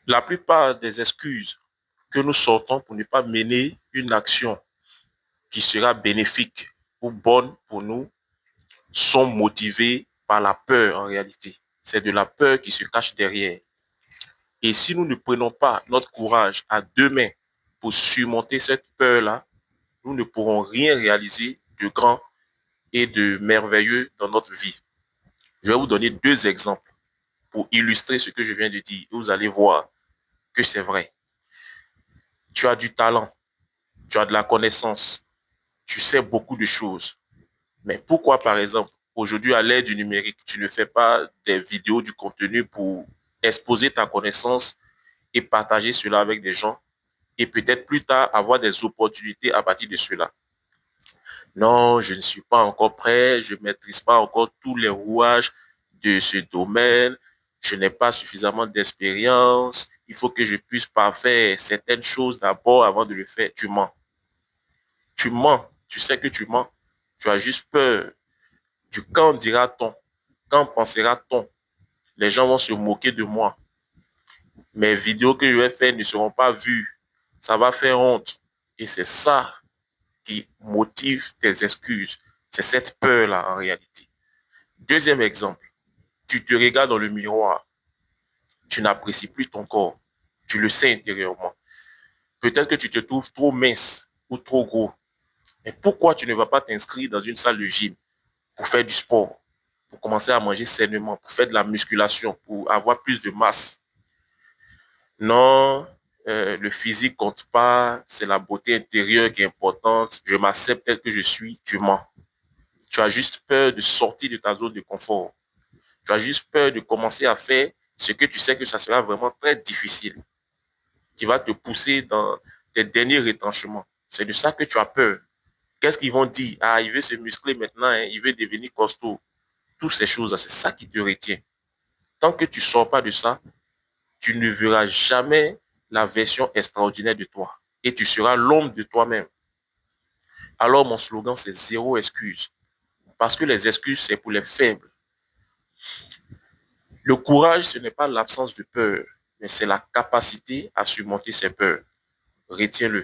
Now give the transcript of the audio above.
La plupart des excuses que nous sortons pour ne pas mener une action qui sera bénéfique ou bonne pour nous sont motivées par la peur en réalité. C'est de la peur qui se cache derrière. Et si nous ne prenons pas notre courage à deux mains pour surmonter cette peur-là, nous ne pourrons rien réaliser de grand et de merveilleux dans notre vie. Je vais vous donner deux exemples pour illustrer ce que je viens de dire. Vous allez voir que c'est vrai. Tu as du talent, tu as de la connaissance, tu sais beaucoup de choses. Mais pourquoi, par exemple, aujourd'hui, à l'ère du numérique, tu ne fais pas des vidéos, du contenu pour exposer ta connaissance et partager cela avec des gens et peut-être plus tard avoir des opportunités à partir de cela? Non, je ne suis pas encore prêt, je ne maîtrise pas encore tous les rouages de ce domaine, je n'ai pas suffisamment d'expérience, il faut que je puisse parfaire certaines choses d'abord avant de le faire. Tu mens. Tu mens. Tu sais que tu mens. Tu as juste peur du quand dira-t-on, quand pensera-t-on. Les gens vont se moquer de moi. Mes vidéos que je vais faire ne seront pas vues. Ça va faire honte. Et c'est ça qui motive tes excuses. C'est cette peur-là en réalité. Deuxième exemple, tu te regardes dans le miroir. Tu n'apprécies plus ton corps. Tu le sais intérieurement. Peut-être que tu te trouves trop mince ou trop gros. Mais pourquoi tu ne vas pas t'inscrire dans une salle de gym pour faire du sport, pour commencer à manger sainement, pour faire de la musculation, pour avoir plus de masse? Non, le physique compte pas, c'est la beauté intérieure qui est importante. Je m'accepte tel que je suis, tu mens. Tu as juste peur de sortir de ta zone de confort. Tu as juste peur de commencer à faire ce que tu sais que ça sera vraiment très difficile, qui va te pousser dans tes derniers retranchements. C'est de ça que tu as peur. Qu'est-ce qu'ils vont dire? Ah, il veut se muscler maintenant, hein, il veut devenir costaud. Toutes ces choses-là, c'est ça qui te retient. Tant que tu ne sors pas de ça, tu ne verras jamais la version extraordinaire de toi. Et tu seras l'ombre de toi-même. Alors mon slogan, c'est zéro excuse. Parce que les excuses, c'est pour les faibles. Le courage, ce n'est pas l'absence de peur, mais c'est la capacité à surmonter ses peurs. Retiens-le.